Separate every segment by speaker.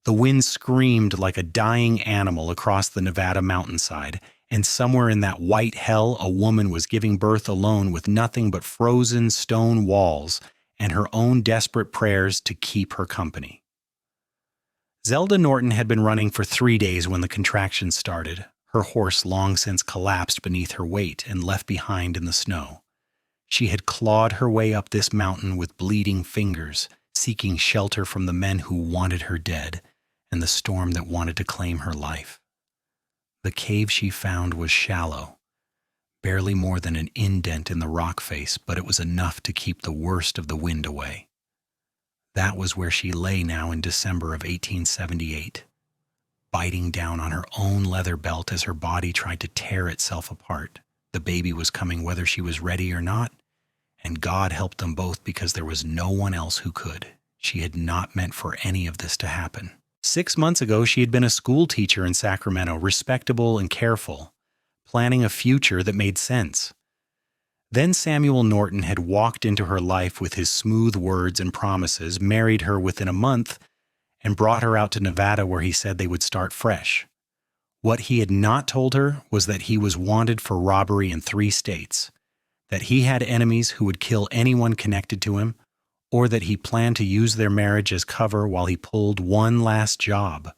Speaker 1: The wind screamed like a dying animal across the Nevada mountainside, and somewhere in that white hell a woman was giving birth alone with nothing but frozen stone walls and her own desperate prayers to keep her company. Zelda Norton had been running for 3 days when the contractions started, her horse long since collapsed beneath her weight and left behind in the snow. She had clawed her way up this mountain with bleeding fingers, seeking shelter from the men who wanted her dead and the storm that wanted to claim her life. The cave she found was shallow, barely more than an indent in the rock face, but it was enough to keep the worst of the wind away. That was where she lay now in December of 1878, biting down on her own leather belt as her body tried to tear itself apart. The baby was coming whether she was ready or not, and God helped them both because there was no one else who could. She had not meant for any of this to happen. 6 months ago, she had been a school teacher in Sacramento, respectable and careful, planning a future that made sense. Then Samuel Norton had walked into her life with his smooth words and promises, married her within a month, and brought her out to Nevada where he said they would start fresh. What he had not told her was that he was wanted for robbery in 3 states, that he had enemies who would kill anyone connected to him, or that he planned to use their marriage as cover while he pulled one last job.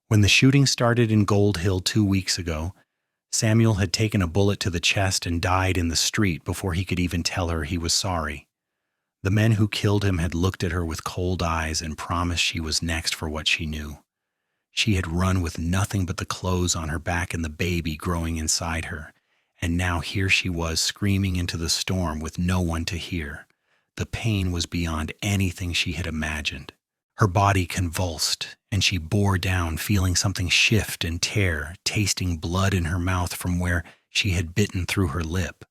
Speaker 1: When the shooting started in Gold Hill 2 weeks ago, Samuel had taken a bullet to the chest and died in the street before he could even tell her he was sorry. The men who killed him had looked at her with cold eyes and promised she was next for what she knew. She had run with nothing but the clothes on her back and the baby growing inside her, and now here she was screaming into the storm with no one to hear. The pain was beyond anything she had imagined. Her body convulsed, and she bore down, feeling something shift and tear, tasting blood in her mouth from where she had bitten through her lip.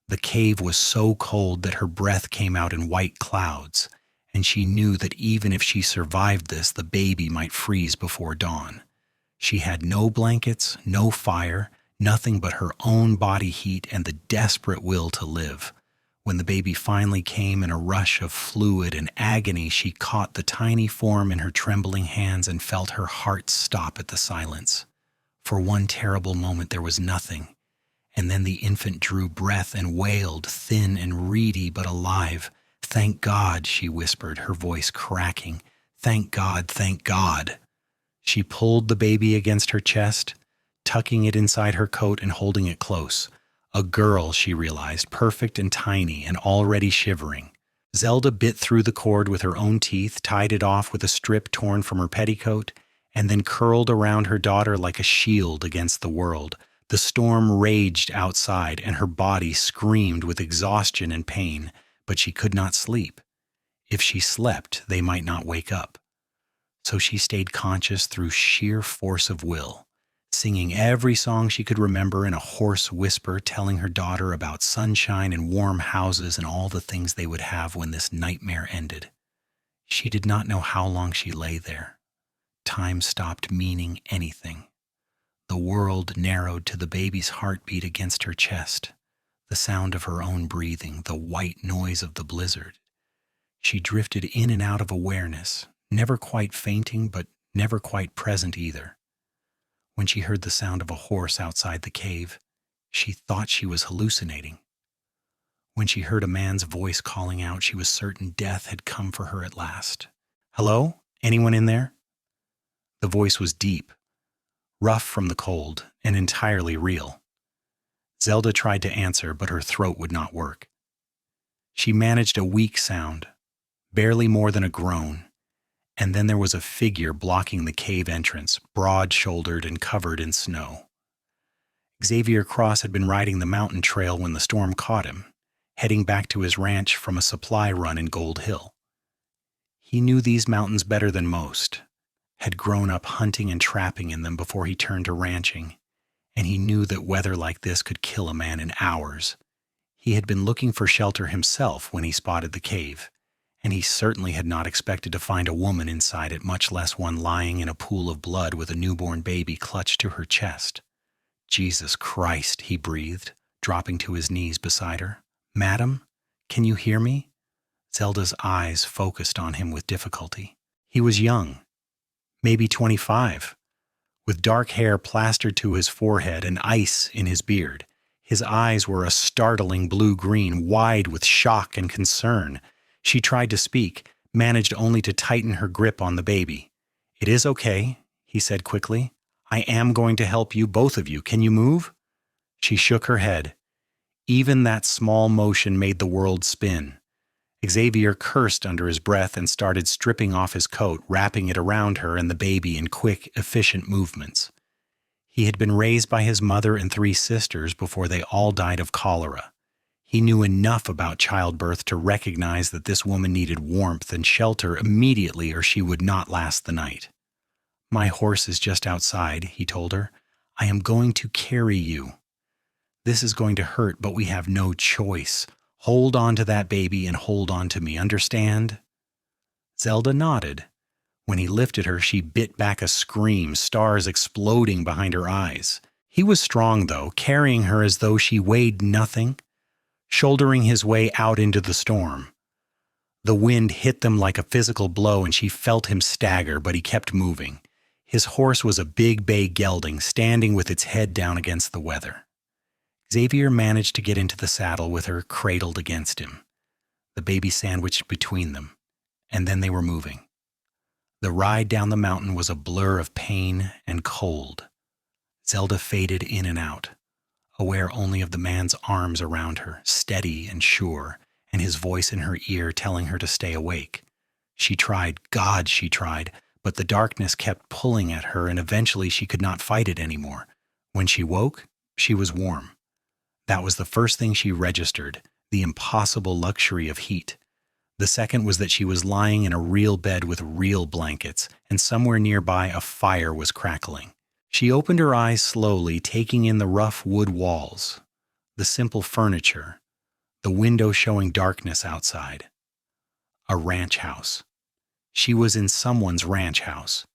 Speaker 1: The cave was so cold that her breath came out in white clouds, and she knew that even if she survived this, the baby might freeze before dawn. She had no blankets, no fire, nothing but her own body heat and the desperate will to live. When the baby finally came in a rush of fluid and agony, she caught the tiny form in her trembling hands and felt her heart stop at the silence. For one terrible moment there was nothing, and then the infant drew breath and wailed, thin and reedy but alive. "Thank God," she whispered, her voice cracking. "Thank God, thank God." She pulled the baby against her chest, tucking it inside her coat and holding it close. A girl, she realized, perfect and tiny and already shivering. Zelda bit through the cord with her own teeth, tied it off with a strip torn from her petticoat, and then curled around her daughter like a shield against the world. The storm raged outside, and her body screamed with exhaustion and pain, but she could not sleep. If she slept, they might not wake up. So she stayed conscious through sheer force of will, singing every song she could remember in a hoarse whisper, telling her daughter about sunshine and warm houses and all the things they would have when this nightmare ended. She did not know how long she lay there. Time stopped meaning anything. The world narrowed to the baby's heartbeat against her chest, the sound of her own breathing, the white noise of the blizzard. She drifted in and out of awareness, never quite fainting, but never quite present either. When she heard the sound of a horse outside the cave, she thought she was hallucinating. When she heard a man's voice calling out, she was certain death had come for her at last. "Hello? Anyone in there?" The voice was deep, rough from the cold, and entirely real. Zelda tried to answer, but her throat would not work. She managed a weak sound, barely more than a groan, and then there was a figure blocking the cave entrance, broad-shouldered and covered in snow. Xavier Cross had been riding the mountain trail when the storm caught him, heading back to his ranch from a supply run in Gold Hill. He knew these mountains better than most, had grown up hunting and trapping in them before he turned to ranching, and he knew that weather like this could kill a man in hours. He had been looking for shelter himself when he spotted the cave, and he certainly had not expected to find a woman inside it, much less one lying in a pool of blood with a newborn baby clutched to her chest. "Jesus Christ," he breathed, dropping to his knees beside her. "Madam, can you hear me?" Zelda's eyes focused on him with difficulty. He was young, maybe 25, with dark hair plastered to his forehead and ice in his beard. His eyes were a startling blue-green, wide with shock and concern. She tried to speak, managed only to tighten her grip on the baby. "It is okay," he said quickly. "I am going to help you, both of you. Can you move?" She shook her head. Even that small motion made the world spin. Xavier cursed under his breath and started stripping off his coat, wrapping it around her and the baby in quick, efficient movements. He had been raised by his mother and 3 sisters before they all died of cholera. He knew enough about childbirth to recognize that this woman needed warmth and shelter immediately or she would not last the night. "My horse is just outside," he told her. "I am going to carry you. This is going to hurt, but we have no choice. Hold on to that baby and hold on to me, understand?" Zelda nodded. When he lifted her, she bit back a scream, stars exploding behind her eyes. He was strong, though, carrying her as though she weighed nothing, shouldering his way out into the storm. The wind hit them like a physical blow, and she felt him stagger, but he kept moving. His horse was a big bay gelding, standing with its head down against the weather. Xavier managed to get into the saddle with her cradled against him, the baby sandwiched between them, and then they were moving. The ride down the mountain was a blur of pain and cold. Zelda faded in and out, aware only of the man's arms around her, steady and sure, and his voice in her ear telling her to stay awake. She tried, God, she tried, but the darkness kept pulling at her, and eventually she could not fight it anymore. When she woke, she was warm. That was the first thing she registered, the impossible luxury of heat. The second was that she was lying in a real bed with real blankets, and somewhere nearby a fire was crackling. She opened her eyes slowly, taking in the rough wood walls, the simple furniture, the window showing darkness outside. A ranch house. She was in someone's ranch house.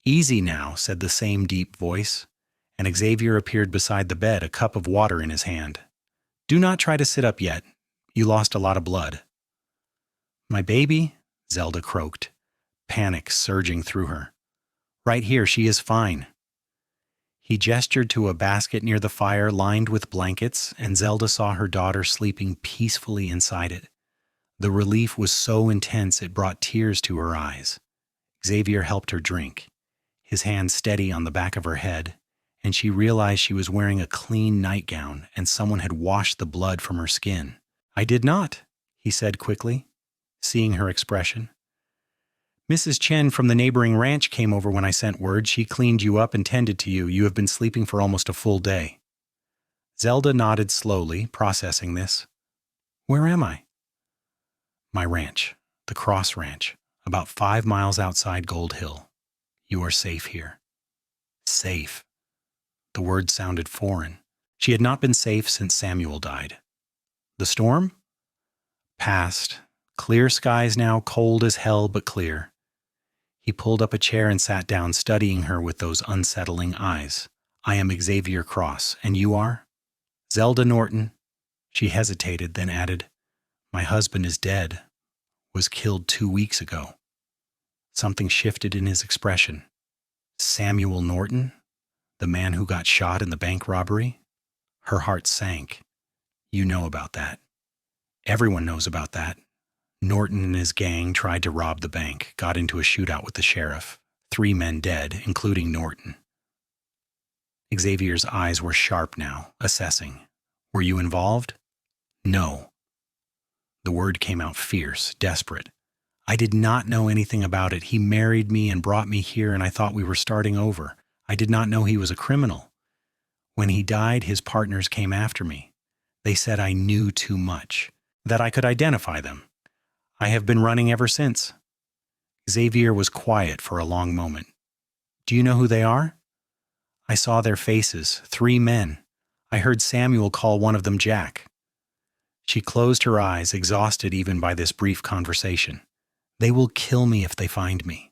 Speaker 1: "Easy now," said the same deep voice, and Xavier appeared beside the bed, a cup of water in his hand. "Do not try to sit up yet. You lost a lot of blood." "My baby?" Zelda croaked, panic surging through her. "Right here, she is fine." He gestured to a basket near the fire lined with blankets, and Zelda saw her daughter sleeping peacefully inside it. The relief was so intense it brought tears to her eyes. Xavier helped her drink, his hand steady on the back of her head, and she realized she was wearing a clean nightgown and someone had washed the blood from her skin. "I did not," he said quickly, seeing her expression. "Mrs. Chen from the neighboring ranch came over when I sent word. She cleaned you up and tended to you. You have been sleeping for almost a full day." Zelda nodded slowly, processing this. "Where am I?" "My ranch, the Cross Ranch, about 5 miles outside Gold Hill. You are safe here." Safe. The word sounded foreign. She had not been safe since Samuel died. The storm? Past. Clear skies now, cold as hell, but clear. He pulled up a chair and sat down, studying her with those unsettling eyes. "I am Xavier Cross, and you are?" "Zelda Norton." She hesitated, then added, "My husband is dead. Was killed 2 weeks ago." Something shifted in his expression. "Samuel Norton? The man who got shot in the bank robbery?" Her heart sank. "You know about that." "Everyone knows about that. Norton and his gang tried to rob the bank, got into a shootout with the sheriff. 3 men dead, including Norton." Xavier's eyes were sharp now, assessing. "Were you involved?" "No." The word came out fierce, desperate. "I did not know anything about it. He married me and brought me here, and I thought we were starting over. I did not know he was a criminal. When he died, his partners came after me. They said I knew too much, that I could identify them. I have been running ever since." Xavier was quiet for a long moment. "Do you know who they are?" "I saw their faces, 3 men. I heard Samuel call one of them Jack." She closed her eyes, exhausted even by this brief conversation. "They will kill me if they find me.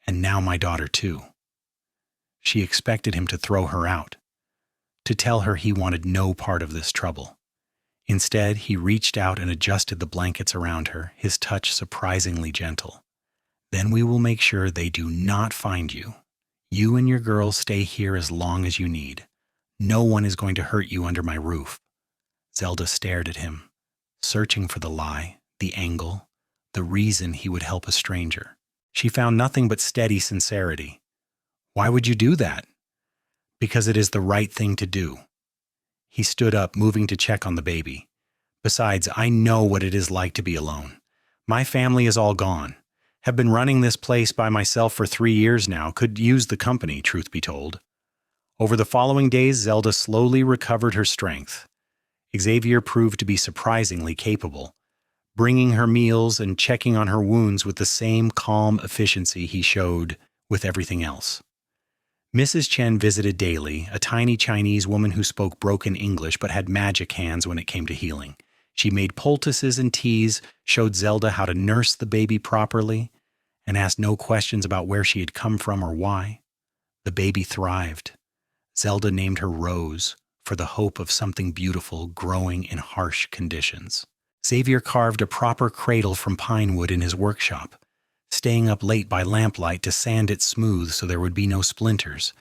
Speaker 1: And now my daughter too." She expected him to throw her out, to tell her he wanted no part of this trouble. Instead, he reached out and adjusted the blankets around her, his touch surprisingly gentle. Then we will make sure they do not find you. You and your girls stay here as long as you need. No one is going to hurt you under my roof." Zelda stared at him, searching for the lie, the angle, the reason he would help a stranger. She found nothing but steady sincerity. "Why would you do that?" "Because it is the right thing to do." He stood up, moving to check on the baby. "Besides, I know what it is like to be alone. My family is all gone. Have been running this place by myself for 3 years now. Could use the company, truth be told." Over the following days, Zelda slowly recovered her strength. Xavier proved to be surprisingly capable, bringing her meals and checking on her wounds with the same calm efficiency he showed with everything else. Mrs. Chen visited daily, a tiny Chinese woman who spoke broken English but had magic hands when it came to healing. She made poultices and teas, showed Zelda how to nurse the baby properly, and asked no questions about where she had come from or why. The baby thrived. Zelda named her Rose, for the hope of something beautiful growing in harsh conditions. Xavier carved a proper cradle from pine wood in his workshop, staying up late by lamplight to sand it smooth so there would be no splinters.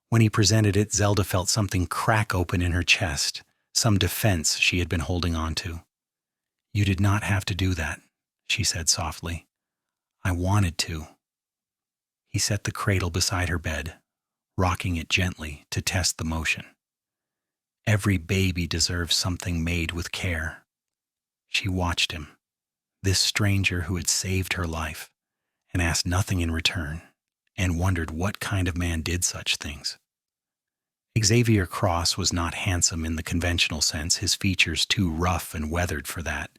Speaker 1: When he presented it, Zelda felt something crack open in her chest, some defense she had been holding on to. "You did not have to do that," she said softly. "I wanted to." He set the cradle beside her bed, rocking it gently to test the motion. Every baby deserves something made with care. She watched him, this stranger who had saved her life, and asked nothing in return, and wondered what kind of man did such things. Xavier Cross was not handsome in the conventional sense, his features too rough and weathered for that,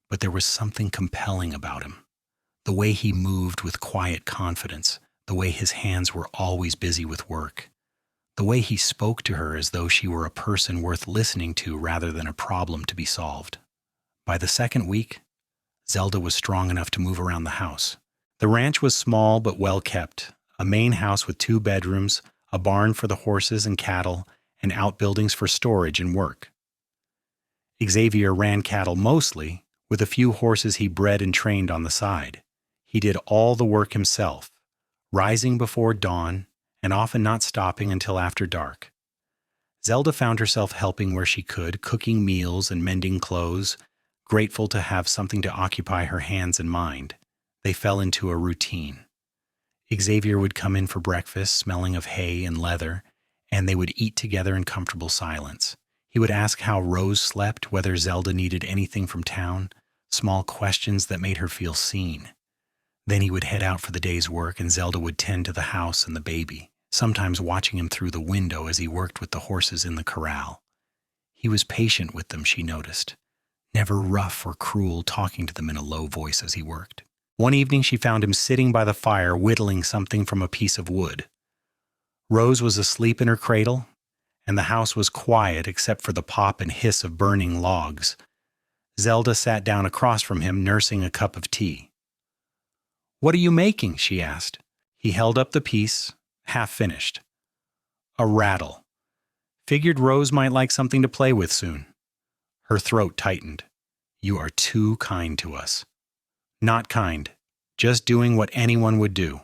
Speaker 1: but there was something compelling about him. The way he moved with quiet confidence, the way his hands were always busy with work, the way he spoke to her as though she were a person worth listening to rather than a problem to be solved. By the second week, Zelda was strong enough to move around the house. The ranch was small but well kept, a main house with 2 bedrooms, a barn for the horses and cattle, and outbuildings for storage and work. Xavier ran cattle mostly, with a few horses he bred and trained on the side. He did all the work himself, rising before dawn and often not stopping until after dark. Zelda found herself helping where she could, cooking meals and mending clothes, grateful to have something to occupy her hands and mind. They fell into a routine. Xavier would come in for breakfast, smelling of hay and leather, and they would eat together in comfortable silence. He would ask how Rose slept, whether Zelda needed anything from town, small questions that made her feel seen. Then he would head out for the day's work, and Zelda would tend to the house and the baby, sometimes watching him through the window as he worked with the horses in the corral. He was patient with them, she noticed, never rough or cruel, talking to them in a low voice as he worked. One evening she found him sitting by the fire whittling something from a piece of wood. Rose was asleep in her cradle, and the house was quiet except for the pop and hiss of burning logs. Zelda sat down across from him, nursing a cup of tea. "What are you making?" she asked. He held up the piece, half finished. "A rattle. Figured Rose might like something to play with soon." Her throat tightened. "You are too kind to us." "Not kind, just doing what anyone would do.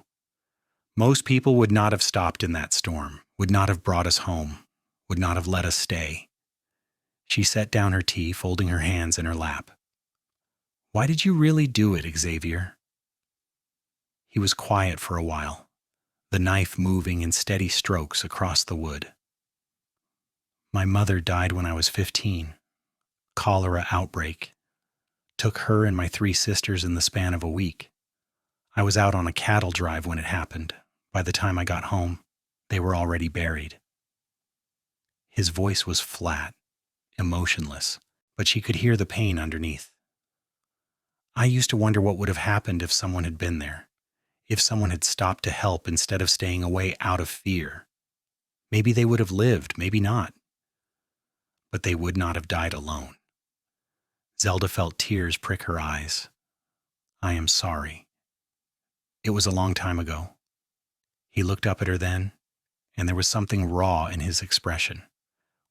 Speaker 1: Most people would not have stopped in that storm, would not have brought us home, would not have let us stay." She set down her tea, folding her hands in her lap. "Why did you really do it, Xavier?" He was quiet for a while, the knife moving in steady strokes across the wood. "My mother died when I was 15. Cholera outbreak. Took her and my 3 sisters in the span of a week. I was out on a cattle drive when it happened. By the time I got home, they were already buried." His voice was flat, emotionless, but she could hear the pain underneath. "I used to wonder what would have happened if someone had been there, if someone had stopped to help instead of staying away out of fear. Maybe they would have lived, maybe not. But they would not have died alone." Zelda felt tears prick her eyes. "I am sorry. It was a long time ago." He looked up at her then, and there was something raw in his expression.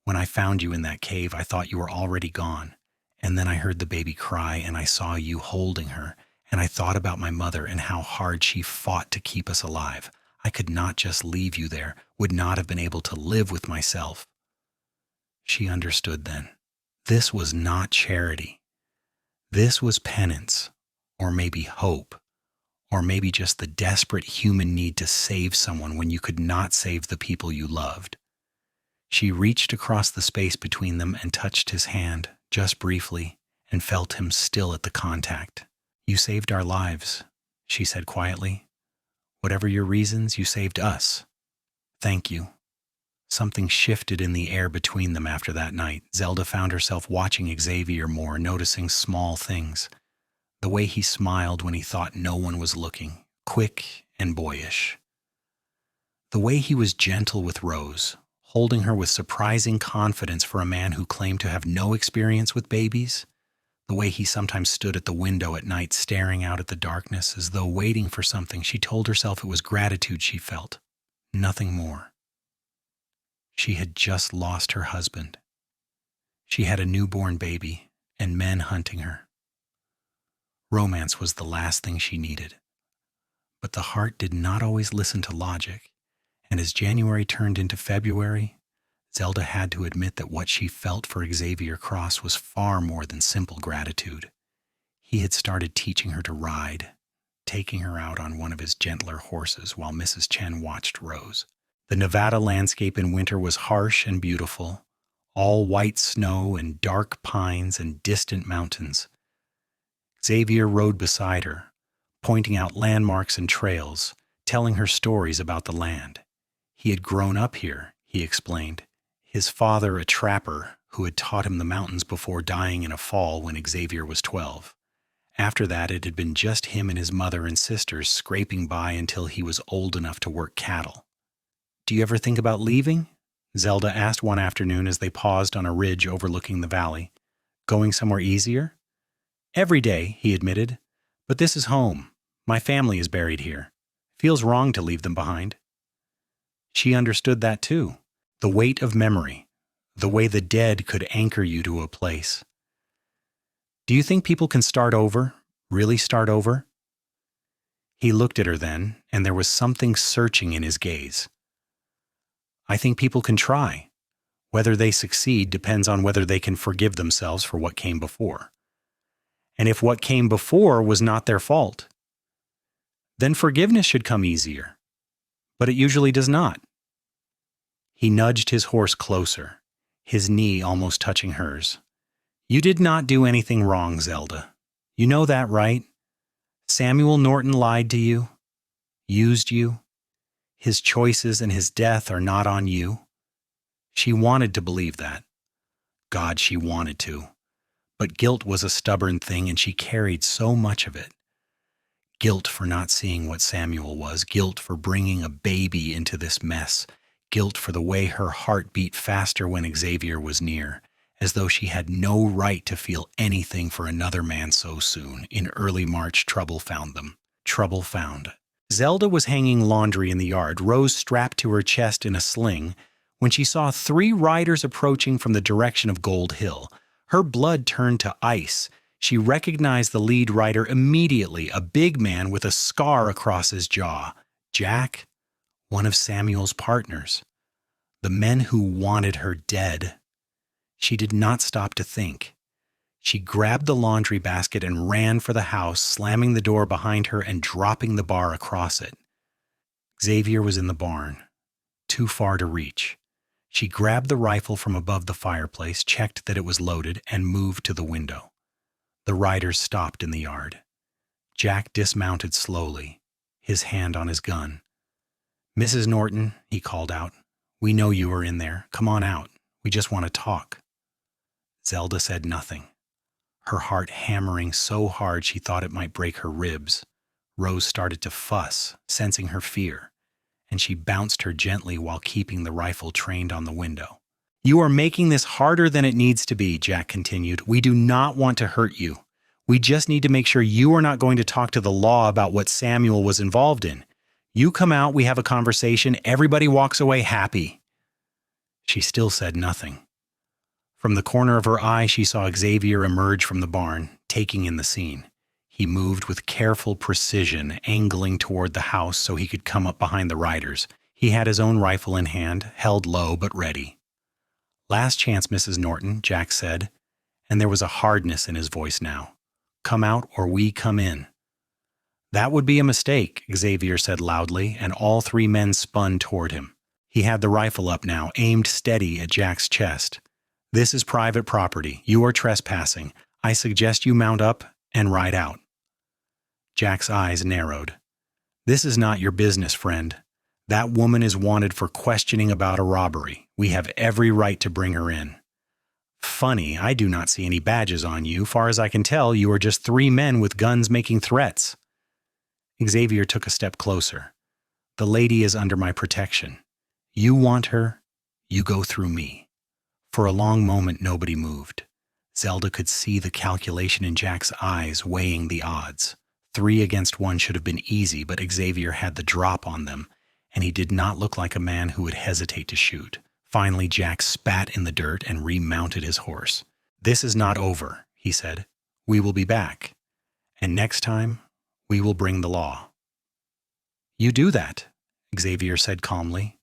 Speaker 1: "When I found you in that cave, I thought you were already gone, and then I heard the baby cry, and I saw you holding her, And I thought about my mother and how hard she fought to keep us alive. I could not just leave you there, would not have been able to live with myself. She understood then. This was not charity. This was penance, or maybe hope, or maybe just the desperate human need to save someone when you could not save the people you loved. She reached across the space between them and touched his hand, just briefly, and felt him still at the contact. You saved our lives, she said quietly. Whatever your reasons, you saved us. Thank you. Something shifted in the air between them after that night. Zelda found herself watching Xavier more, noticing small things. The way he smiled when he thought no one was looking, quick and boyish. The way he was gentle with Rose, holding her with surprising confidence for a man who claimed to have no experience with babies. The way he sometimes stood at the window at night staring out at the darkness as though waiting for something. She told herself it was gratitude she felt, nothing more. She had just lost her husband. She had a newborn baby and men hunting her. Romance was the last thing she needed. But the heart did not always listen to logic, and as January turned into February, Zelda had to admit that what she felt for Xavier Cross was far more than simple gratitude. He had started teaching her to ride, taking her out on one of his gentler horses while Mrs. Chen watched Rose. The Nevada landscape in winter was harsh and beautiful, all white snow and dark pines and distant mountains. Xavier rode beside her, pointing out landmarks and trails, telling her stories about the land. He had grown up here, he explained. His father, a trapper, who had taught him the mountains before dying in a fall when Xavier was 12. After that, it had been just him and his mother and sisters scraping by until he was old enough to work cattle. Do you ever think about leaving? Zelda asked one afternoon as they paused on a ridge overlooking the valley. Going somewhere easier? Every day, he admitted. But this is home. My family is buried here. Feels wrong to leave them behind. She understood that too. The weight of memory, the way the dead could anchor you to a place. Do you think people can start over, really start over? He looked at her then, and there was something searching in his gaze. I think people can try. Whether they succeed depends on whether they can forgive themselves for what came before. And if what came before was not their fault, then forgiveness should come easier. But it usually does not. He nudged his horse closer, his knee almost touching hers. You did not do anything wrong, Zelda. You know that, right? Samuel Norton lied to you, used you. His choices and his death are not on you. She wanted to believe that. God, she wanted to. But guilt was a stubborn thing, and she carried so much of it. Guilt for not seeing what Samuel was, guilt for bringing a baby into this mess, guilt for the way her heart beat faster when Xavier was near, as though she had no right to feel anything for another man so soon. In early March, trouble found them. Trouble found. Zelda was hanging laundry in the yard, Rose strapped to her chest in a sling, when she saw 3 riders approaching from the direction of Gold Hill. Her blood turned to ice. She recognized the lead rider immediately, a big man with a scar across his jaw. Jack, one of Samuel's partners. The men who wanted her dead. She did not stop to think. She grabbed the laundry basket and ran for the house, slamming the door behind her and dropping the bar across it. Xavier was in the barn, too far to reach. She grabbed the rifle from above the fireplace, checked that it was loaded, and moved to the window. The riders stopped in the yard. Jack dismounted slowly, his hand on his gun. Mrs. Norton, he called out, we know you are in there. Come on out. We just want to talk. Zelda said nothing, her heart hammering so hard she thought it might break her ribs. Rose started to fuss, sensing her fear, and she bounced her gently while keeping the rifle trained on the window. You are making this harder than it needs to be, Jack continued. We do not want to hurt you. We just need to make sure you are not going to talk to the law about what Samuel was involved in. You come out, we have a conversation, everybody walks away happy. She still said nothing. From the corner of her eye, she saw Xavier emerge from the barn, taking in the scene. He moved with careful precision, angling toward the house so he could come up behind the riders. He had his own rifle in hand, held low but ready. "Last chance, Mrs. Norton," Jack said, and there was a hardness in his voice now. "Come out or we come in." "That would be a mistake," Xavier said loudly, and all three men spun toward him. He had the rifle up now, aimed steady at Jack's chest. "This is private property. You are trespassing. I suggest you mount up and ride out." Jack's eyes narrowed. "This is not your business, friend. That woman is wanted for questioning about a robbery. We have every right to bring her in." "Funny, I do not see any badges on you. Far as I can tell, you are just three men with guns making threats." Xavier took a step closer. "The lady is under my protection. You want her, you go through me." For a long moment, nobody moved. Zelda could see the calculation in Jack's eyes, weighing the odds. 3 against 1 should have been easy, but Xavier had the drop on them, and he did not look like a man who would hesitate to shoot. Finally, Jack spat in the dirt and remounted his horse. "This is not over," he said. "We will be back. And next time, we will bring the law." "You do that," Xavier said calmly.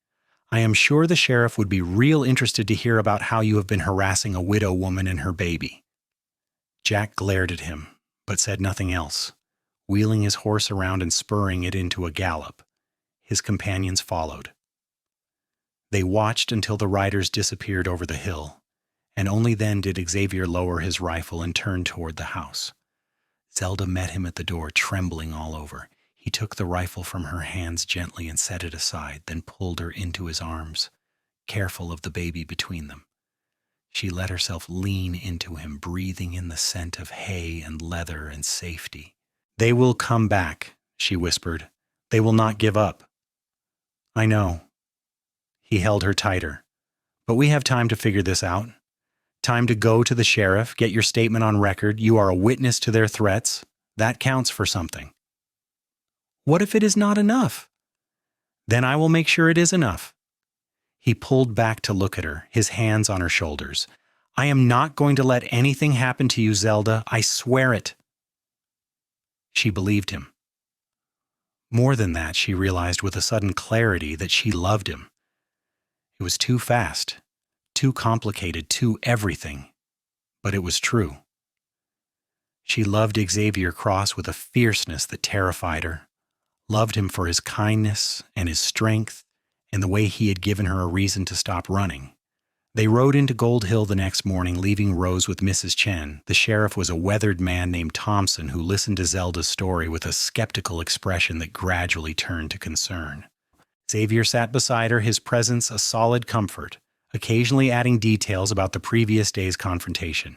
Speaker 1: "I am sure the sheriff would be real interested to hear about how you have been harassing a widow woman and her baby." Jack glared at him, but said nothing else, wheeling his horse around and spurring it into a gallop. His companions followed. They watched until the riders disappeared over the hill, and only then did Xavier lower his rifle and turn toward the house. Zelda met him at the door, trembling all over. He took the rifle from her hands gently and set it aside, then pulled her into his arms, careful of the baby between them. She let herself lean into him, breathing in the scent of hay and leather and safety. "They will come back," she whispered. "They will not give up." "I know." He held her tighter. "But we have time to figure this out. Time to go to the sheriff, get your statement on record. You are a witness to their threats. That counts for something." "What if it is not enough?" "Then I will make sure it is enough." He pulled back to look at her, his hands on her shoulders. "I am not going to let anything happen to you, Zelda. I swear it." She believed him. More than that, she realized with a sudden clarity that she loved him. It was too fast, too complicated, too everything, but it was true. She loved Xavier Cross with a fierceness that terrified her, loved him for his kindness and his strength and the way he had given her a reason to stop running. They rode into Gold Hill the next morning, leaving Rose with Mrs. Chen. The sheriff was a weathered man named Thompson who listened to Zelda's story with a skeptical expression that gradually turned to concern. Xavier sat beside her, his presence a solid comfort, occasionally adding details about the previous day's confrontation.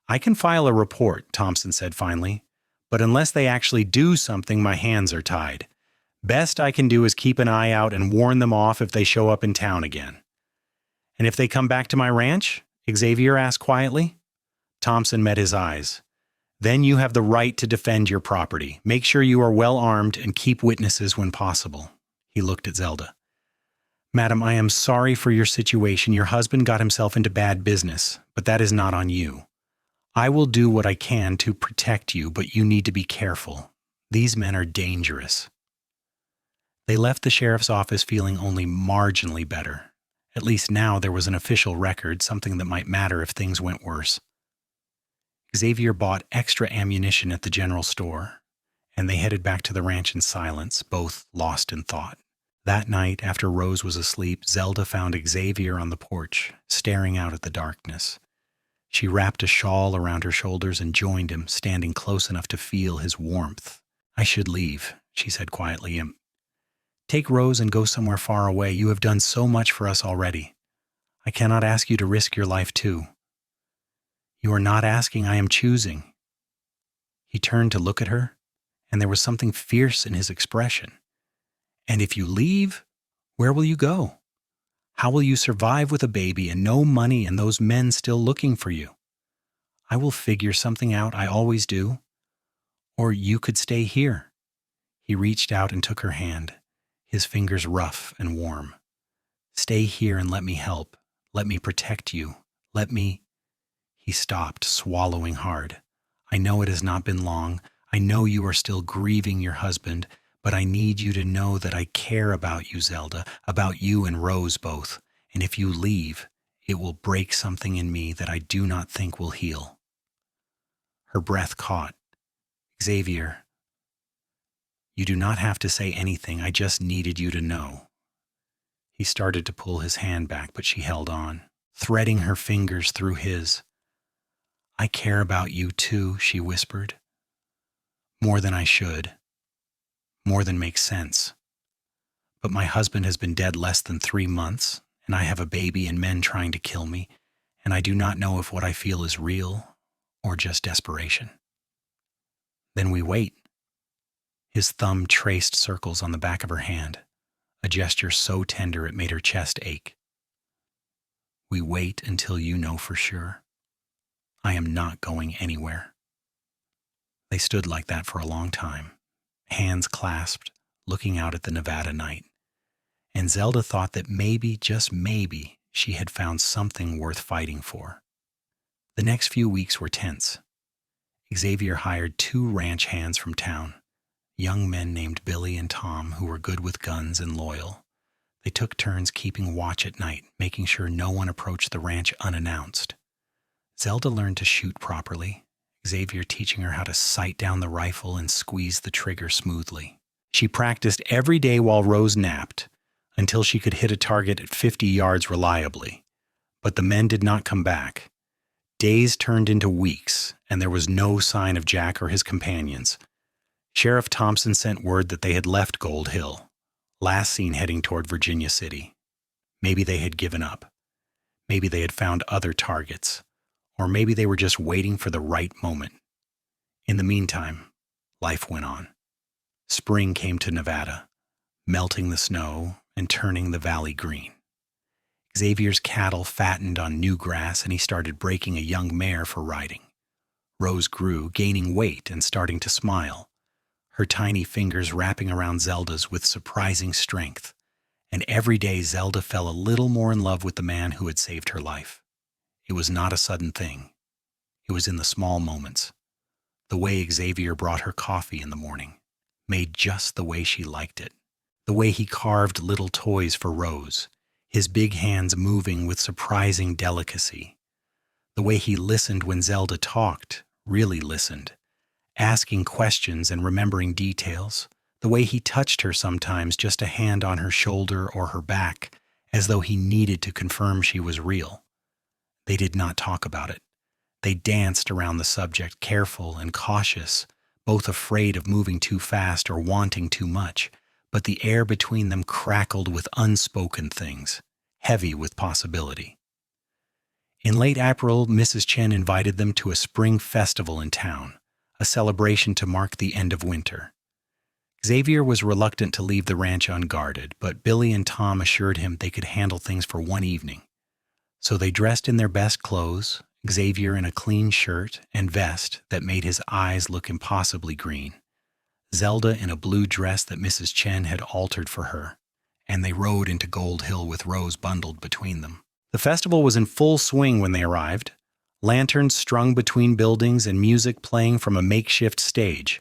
Speaker 1: "I can file a report," Thompson said finally, "but unless they actually do something, my hands are tied. Best I can do is keep an eye out and warn them off if they show up in town again." "And if they come back to my ranch?" Xavier asked quietly. Thompson met his eyes. "Then you have the right to defend your property. Make sure you are well armed and keep witnesses when possible." He looked at Zelda. "Madam, I am sorry for your situation. Your husband got himself into bad business, but that is not on you. I will do what I can to protect you, but you need to be careful. These men are dangerous." They left the sheriff's office feeling only marginally better. At least now there was an official record, something that might matter if things went worse. Xavier bought extra ammunition at the general store, and they headed back to the ranch in silence, both lost in thought. That night, after Rose was asleep, Zelda found Xavier on the porch, staring out at the darkness. She wrapped a shawl around her shoulders and joined him, standing close enough to feel his warmth. "I should leave," she said quietly. "Take Rose and go somewhere far away. You have done so much for us already. I cannot ask you to risk your life too." "You are not asking, I am choosing." He turned to look at her, and there was something fierce in his expression. "And if you leave, where will you go? How will you survive with a baby and no money and those men still looking for you? I will figure something out, I always do. Or you could stay here." He reached out and took her hand, his fingers rough and warm. "Stay here and let me help. Let me protect you. Let me—" He stopped, swallowing hard. "I know it has not been long. I know you are still grieving your husband, but I need you to know that I care about you, Zelda, about you and Rose both. And if you leave, it will break something in me that I do not think will heal." Her breath caught. "Xavier, you do not have to say anything. I just needed you to know." He started to pull his hand back, but she held on, threading her fingers through his. "I care about you too," she whispered. "More than I should. More than makes sense. But my husband has been dead less than 3 months, and I have a baby and men trying to kill me, and I do not know if what I feel is real or just desperation." "Then we wait." His thumb traced circles on the back of her hand, a gesture so tender it made her chest ache. "We wait until you know for sure. I am not going anywhere." They stood like that for a long time, hands clasped, looking out at the Nevada night. And Zelda thought that maybe, just maybe, she had found something worth fighting for. The next few weeks were tense. Xavier hired 2 ranch hands from town, young men named Billy and Tom who were good with guns and loyal. They took turns keeping watch at night, making sure no one approached the ranch unannounced. Zelda learned to shoot properly, Xavier teaching her how to sight down the rifle and squeeze the trigger smoothly. She practiced every day while Rose napped, until she could hit a target at 50 yards reliably. But the men did not come back. Days turned into weeks, and there was no sign of Jack or his companions. Sheriff Thompson sent word that they had left Gold Hill, last seen heading toward Virginia City. Maybe they had given up. Maybe they had found other targets. Or maybe they were just waiting for the right moment. In the meantime, life went on. Spring came to Nevada, melting the snow and turning the valley green. Xavier's cattle fattened on new grass, and he started breaking a young mare for riding. Rose grew, gaining weight and starting to smile, her tiny fingers wrapping around Zelda's with surprising strength. And every day Zelda fell a little more in love with the man who had saved her life. It was not a sudden thing. It was in the small moments. The way Xavier brought her coffee in the morning, made just the way she liked it. The way he carved little toys for Rose, his big hands moving with surprising delicacy. The way he listened when Zelda talked, really listened, asking questions and remembering details. The way he touched her sometimes, just a hand on her shoulder or her back, as though he needed to confirm she was real. They did not talk about it. They danced around the subject, careful and cautious, both afraid of moving too fast or wanting too much. But the air between them crackled with unspoken things, heavy with possibility. In late April, Mrs. Chen invited them to a spring festival in town, a celebration to mark the end of winter. Xavier was reluctant to leave the ranch unguarded, but Billy and Tom assured him they could handle things for one evening. So they dressed in their best clothes, Xavier in a clean shirt and vest that made his eyes look impossibly green, Zelda in a blue dress that Mrs. Chen had altered for her, and they rode into Gold Hill with Rose bundled between them. The festival was in full swing when they arrived, lanterns strung between buildings and music playing from a makeshift stage.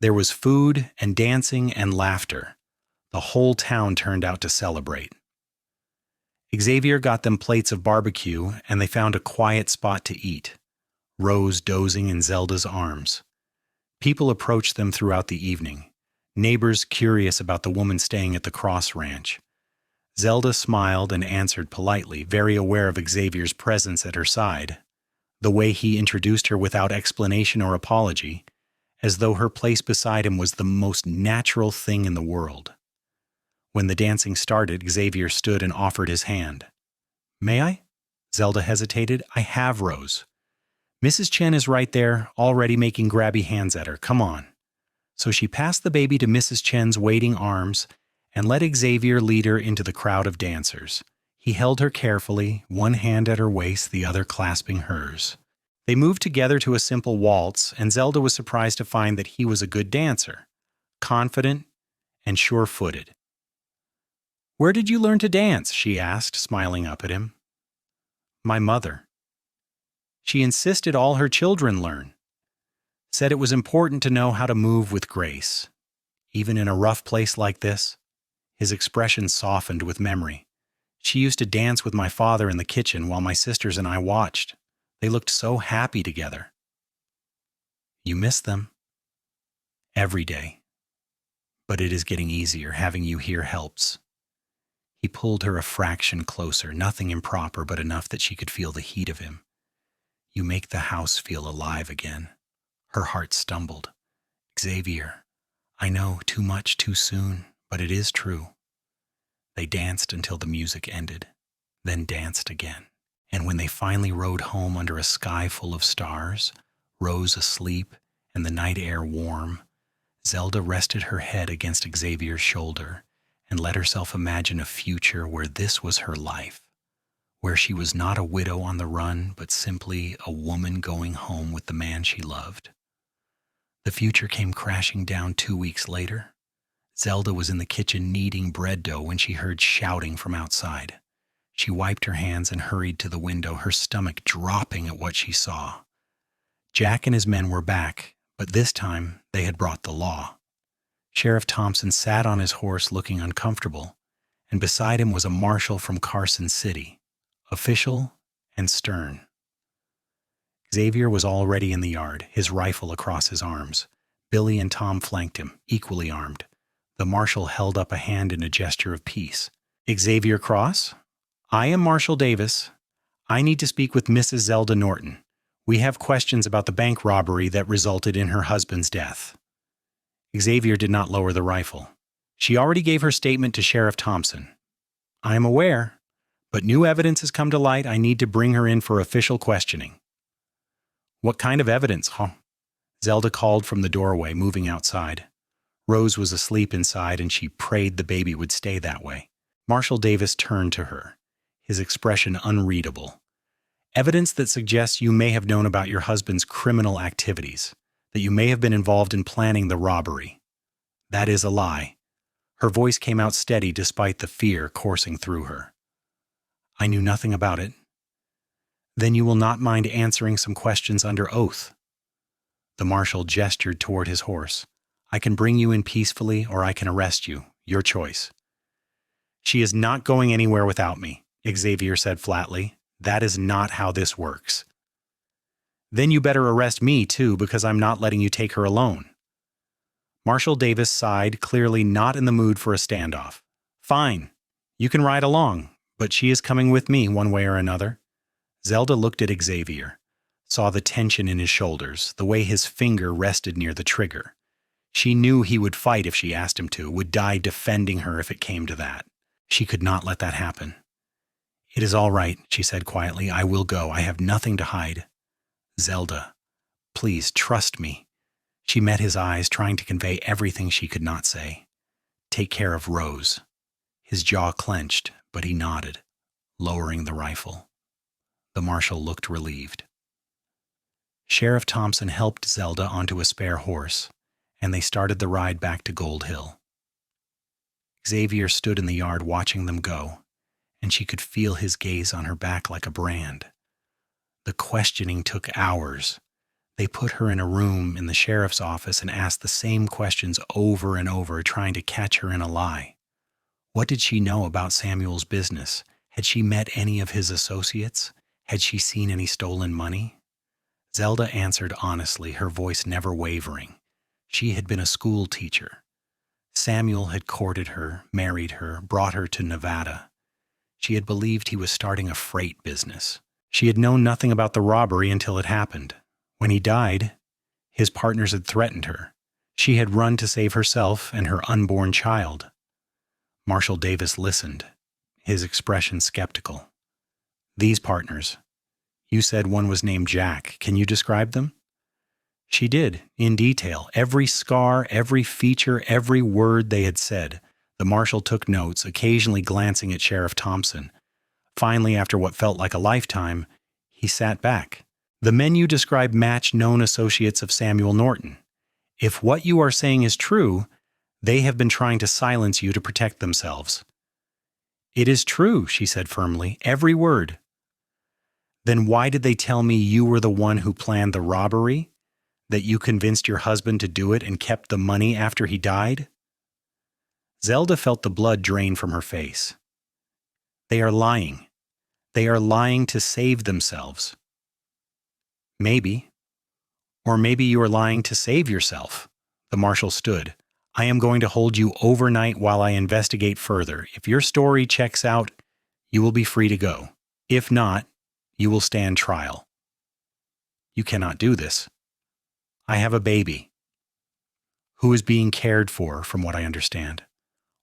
Speaker 1: There was food and dancing and laughter. The whole town turned out to celebrate. Xavier got them plates of barbecue, and they found a quiet spot to eat, Rose dozing in Zelda's arms. People approached them throughout the evening, neighbors curious about the woman staying at the Cross Ranch. Zelda smiled and answered politely, very aware of Xavier's presence at her side, the way he introduced her without explanation or apology, as though her place beside him was the most natural thing in the world. When the dancing started, Xavier stood and offered his hand. "May I?" Zelda hesitated. "I have Rose. Mrs. Chen is right there, already making grabby hands at her. Come on." So she passed the baby to Mrs. Chen's waiting arms and let Xavier lead her into the crowd of dancers. He held her carefully, one hand at her waist, the other clasping hers. They moved together to a simple waltz, and Zelda was surprised to find that he was a good dancer, confident and sure-footed. "Where did you learn to dance?" she asked, smiling up at him. "My mother. She insisted all her children learn." said it was important to know how to move with grace. Even in a rough place like this, his expression softened with memory. She used to dance with my father in the kitchen while my sisters and I watched. They looked so happy together. You miss them? Every day. But it is getting easier. Having you here helps. He pulled her a fraction closer, nothing improper, but enough that she could feel the heat of him. You make the house feel alive again. Her heart stumbled. Xavier, I know, too much too soon, but it is true. They danced until the music ended, then danced again. And when they finally rode home under a sky full of stars, Rose asleep and the night air warm, Zelda rested her head against Xavier's shoulder and let herself imagine a future where this was her life, where she was not a widow on the run, but simply a woman going home with the man she loved. The future came crashing down 2 weeks later. Zelda was in the kitchen kneading bread dough when she heard shouting from outside. She wiped her hands and hurried to the window, her stomach dropping at what she saw. Jack and his men were back, but this time they had brought the law. Sheriff Thompson sat on his horse looking uncomfortable, and beside him was a marshal from Carson City, official and stern. Xavier was already in the yard, his rifle across his arms. Billy and Tom flanked him, equally armed. The marshal held up a hand in a gesture of peace. Xavier Cross? I am Marshal Davis. I need to speak with Mrs. Zelda Norton. We have questions about the bank robbery that resulted in her husband's death. Xavier did not lower the rifle. She already gave her statement to Sheriff Thompson. I am aware, but new evidence has come to light. I need to bring her in for official questioning. What kind of evidence, huh? Zelda called from the doorway, moving outside. Rose was asleep inside, and she prayed the baby would stay that way. Marshal Davis turned to her, his expression unreadable. Evidence that suggests you may have known about your husband's criminal activities, that you may have been involved in planning the robbery. That is a lie. Her voice came out steady despite the fear coursing through her. I knew nothing about it. Then you will not mind answering some questions under oath. The marshal gestured toward his horse. I can bring you in peacefully, or I can arrest you. Your choice. She is not going anywhere without me, Xavier said flatly. That is not how this works. Then you better arrest me, too, because I'm not letting you take her alone. Marshal Davis sighed, clearly not in the mood for a standoff. Fine. You can ride along, but she is coming with me one way or another. Zelda looked at Xavier, saw the tension in his shoulders, the way his finger rested near the trigger. She knew he would fight if she asked him to, would die defending her if it came to that. She could not let that happen. It is all right, she said quietly. I will go. I have nothing to hide. Zelda, please trust me. She met his eyes, trying to convey everything she could not say. Take care of Rose. His jaw clenched, but he nodded, lowering the rifle. The marshal looked relieved. Sheriff Thompson helped Zelda onto a spare horse, and they started the ride back to Gold Hill. Xavier stood in the yard watching them go, and she could feel his gaze on her back like a brand. The questioning took hours. They put her in a room in the sheriff's office and asked the same questions over and over, trying to catch her in a lie. What did she know about Samuel's business? Had she met any of his associates? Had she seen any stolen money? Zelda answered honestly, her voice never wavering. She had been a school teacher. Samuel had courted her, married her, brought her to Nevada. She had believed he was starting a freight business. She had known nothing about the robbery until it happened. When he died, his partners had threatened her. She had run to save herself and her unborn child. Marshal Davis listened, his expression skeptical. These partners, you said one was named Jack. Can you describe them? She did, in detail, every scar, every feature, every word they had said. The marshal took notes, occasionally glancing at Sheriff Thompson. Finally, after what felt like a lifetime, he sat back. The men you describe match known associates of Samuel Norton. If what you are saying is true, they have been trying to silence you to protect themselves. It is true, she said firmly, every word. Then why did they tell me you were the one who planned the robbery? That you convinced your husband to do it and kept the money after he died? Zelda felt the blood drain from her face. They are lying. They are lying to save themselves. Maybe. Or maybe you are lying to save yourself. The marshal stood. I am going to hold you overnight while I investigate further. If your story checks out, you will be free to go. If not, you will stand trial. You cannot do this. I have a baby who is being cared for, from what I understand.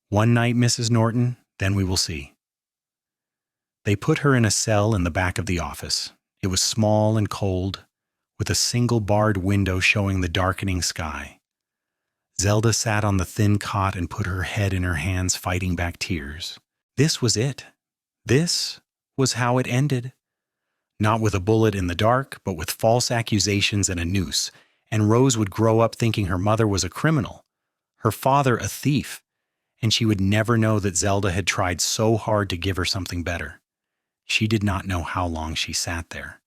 Speaker 1: One night, Mrs. Norton, then we will see. They put her in a cell in the back of the office. It was small and cold, with a single barred window showing the darkening sky. Zelda sat on the thin cot and put her head in her hands, fighting back tears. This was it. This was how it ended. Not with a bullet in the dark, but with false accusations and a noose. And Rose would grow up thinking her mother was a criminal, her father a thief, and she would never know that Zelda had tried so hard to give her something better. She did not know how long she sat there.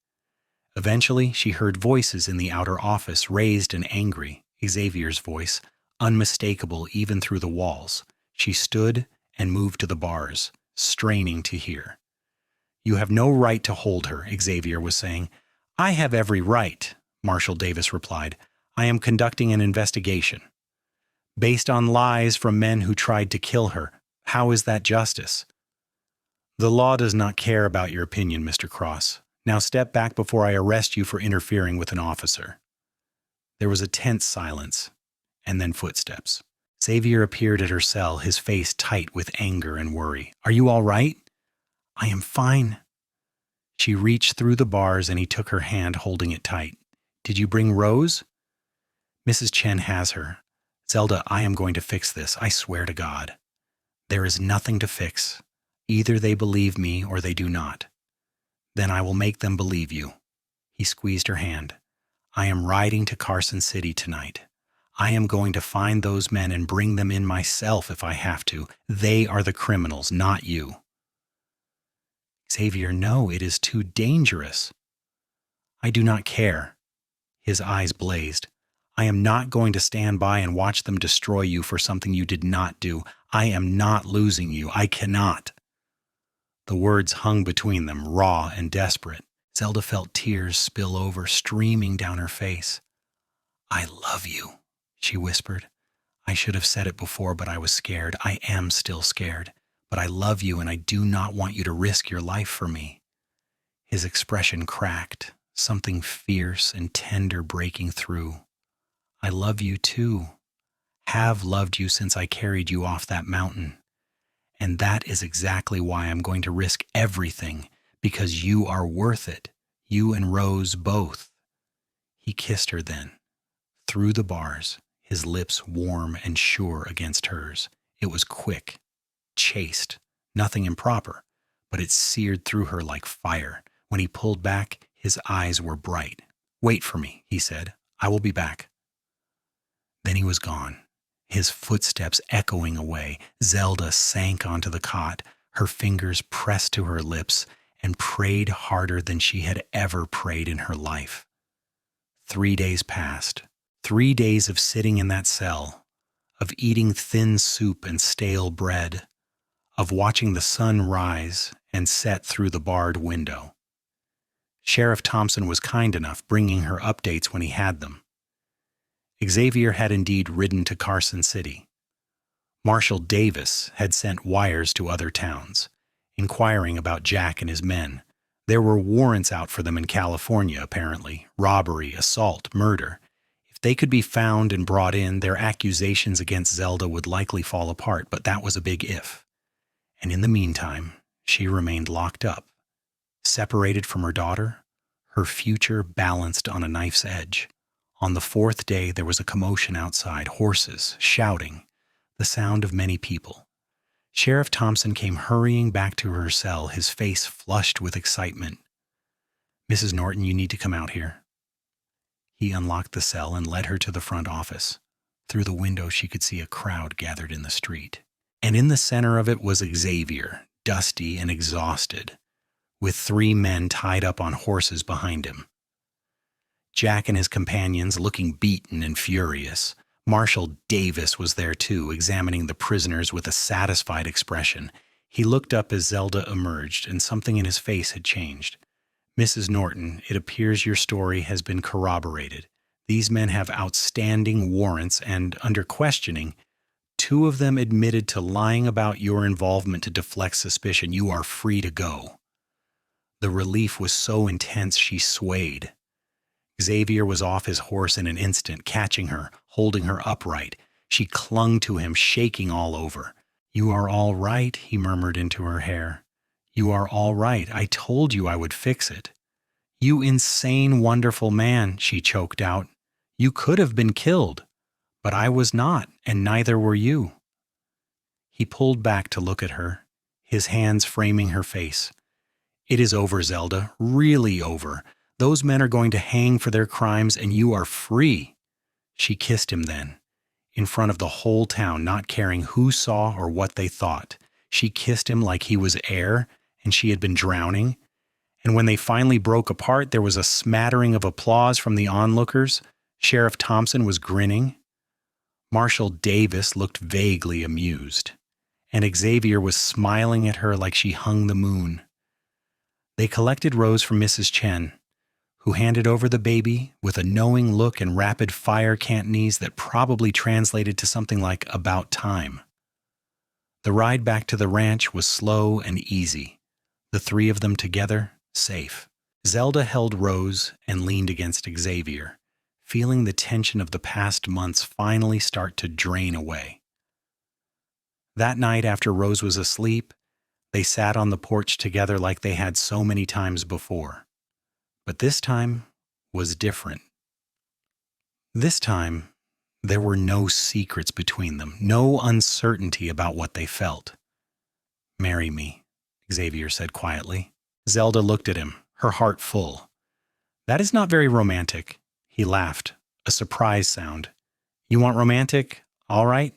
Speaker 1: Eventually, she heard voices in the outer office, raised and angry, Xavier's voice, unmistakable even through the walls. She stood and moved to the bars, straining to hear. You have no right to hold her, Xavier was saying. I have every right, Marshal Davis replied. I am conducting an investigation. Based on lies from men who tried to kill her, how is that justice? The law does not care about your opinion, Mr. Cross. Now step back before I arrest you for interfering with an officer. There was a tense silence, and then footsteps. Xavier appeared at her cell, his face tight with anger and worry. Are you all right? I am fine. She reached through the bars and he took her hand, holding it tight. Did you bring Rose? Mrs. Chen has her. Zelda, I am going to fix this, I swear to God. There is nothing to fix. Either they believe me or they do not. Then I will make them believe you. He squeezed her hand. I am riding to Carson City tonight. I am going to find those men and bring them in myself if I have to. They are the criminals, not you. Xavier, no, it is too dangerous. I do not care. His eyes blazed. I am not going to stand by and watch them destroy you for something you did not do. I am not losing you. I cannot. The words hung between them, raw and desperate. Zelda felt tears spill over, streaming down her face. I love you, she whispered. I should have said it before, but I was scared. I am still scared. But I love you, and I do not want you to risk your life for me. His expression cracked, something fierce and tender breaking through. I love you too. Have loved you since I carried you off that mountain. And that is exactly why I'm going to risk everything, because you are worth it. You and Rose both. He kissed her then, through the bars, his lips warm and sure against hers. It was quick, chaste, nothing improper, but it seared through her like fire. When he pulled back, his eyes were bright. Wait for me, he said. I will be back. Then he was gone, his footsteps echoing away. Zelda sank onto the cot, her fingers pressed to her lips, and prayed harder than she had ever prayed in her life. 3 days passed. 3 days of sitting in that cell, of eating thin soup and stale bread, of watching the sun rise and set through the barred window. Sheriff Thompson was kind enough, bringing her updates when he had them. Xavier had indeed ridden to Carson City. Marshal Davis had sent wires to other towns, inquiring about Jack and his men. There were warrants out for them in California, apparently. Robbery, assault, murder. If they could be found and brought in, their accusations against Zelda would likely fall apart, but that was a big if. And in the meantime, she remained locked up, separated from her daughter, her future balanced on a knife's edge. On the 4th day, there was a commotion outside, horses, shouting, the sound of many people. Sheriff Thompson came hurrying back to her cell, his face flushed with excitement. Mrs. Norton, you need to come out here. He unlocked the cell and led her to the front office. Through the window, she could see a crowd gathered in the street. And in the center of it was Xavier, dusty and exhausted, with 3 men tied up on horses behind him. Jack and his companions looking beaten and furious. Marshal Davis was there too, examining the prisoners with a satisfied expression. He looked up as Zelda emerged, and something in his face had changed. Mrs. Norton, it appears your story has been corroborated. These men have outstanding warrants, and under questioning, two of them admitted to lying about your involvement to deflect suspicion. You are free to go. The relief was so intense she swayed. Xavier was off his horse in an instant, catching her, holding her upright. She clung to him, shaking all over. You are all right, he murmured into her hair. You are all right. I told you I would fix it. You insane, wonderful man, she choked out. You could have been killed, but I was not, and neither were you. He pulled back to look at her, his hands framing her face. It is over, Zelda, really over. Those men are going to hang for their crimes, and you are free. She kissed him then, in front of the whole town, not caring who saw or what they thought. She kissed him like he was air, and she had been drowning. And when they finally broke apart, there was a smattering of applause from the onlookers. Sheriff Thompson was grinning. Marshal Davis looked vaguely amused, and Xavier was smiling at her like she hung the moon. They collected Rose from Mrs. Chen, who handed over the baby with a knowing look and rapid-fire Cantonese that probably translated to something like "about time." The ride back to the ranch was slow and easy, the three of them together, safe. Zelda held Rose and leaned against Xavier, feeling the tension of the past months finally start to drain away. That night, after Rose was asleep, they sat on the porch together like they had so many times before. But this time was different. This time, there were no secrets between them, no uncertainty about what they felt. "Marry me," Xavier said quietly. Zelda looked at him, her heart full. "That is not very romantic." He laughed, a surprise sound. "You want romantic? All right."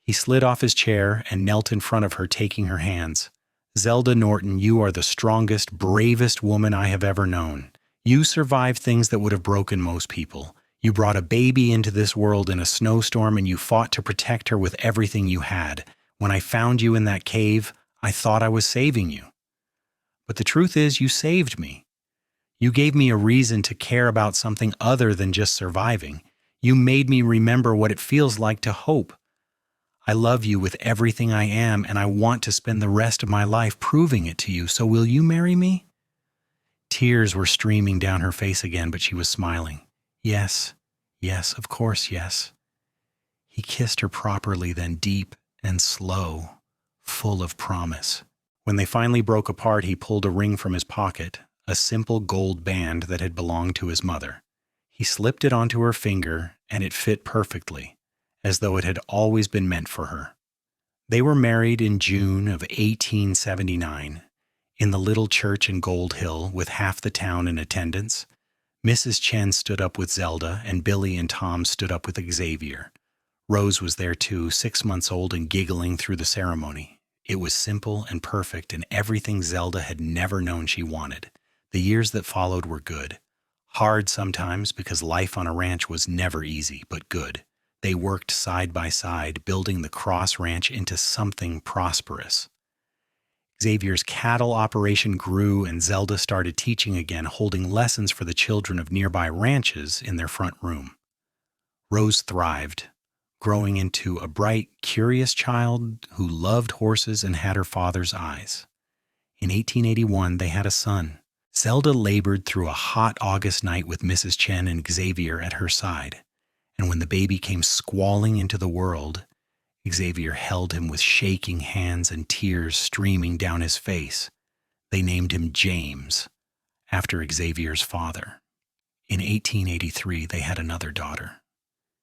Speaker 1: He slid off his chair and knelt in front of her, taking her hands. "Zelda Norton, you are the strongest, bravest woman I have ever known. You survived things that would have broken most people. You brought a baby into this world in a snowstorm, and you fought to protect her with everything you had. When I found you in that cave, I thought I was saving you. But the truth is, you saved me. You gave me a reason to care about something other than just surviving. You made me remember what it feels like to hope. I love you with everything I am, and I want to spend the rest of my life proving it to you. So will you marry me?" Tears were streaming down her face again, but she was smiling. "Yes, yes, of course, yes." He kissed her properly, then deep and slow, full of promise. When they finally broke apart, he pulled a ring from his pocket, a simple gold band that had belonged to his mother. He slipped it onto her finger, and it fit perfectly, as though it had always been meant for her. They were married in June of 1879, in the little church in Gold Hill with half the town in attendance. Mrs. Chen stood up with Zelda, and Billy and Tom stood up with Xavier. Rose was there too, 6 months old and giggling through the ceremony. It was simple and perfect, and everything Zelda had never known she wanted. The years that followed were good. Hard sometimes, because life on a ranch was never easy, but good. They worked side by side, building the Cross Ranch into something prosperous. Xavier's cattle operation grew, and Zelda started teaching again, holding lessons for the children of nearby ranches in their front room. Rose thrived, growing into a bright, curious child who loved horses and had her father's eyes. In 1881, they had a son. Zelda labored through a hot August night with Mrs. Chen and Xavier at her side, and when the baby came squalling into the world, Xavier held him with shaking hands and tears streaming down his face. They named him James, after Xavier's father. In 1883, they had another daughter.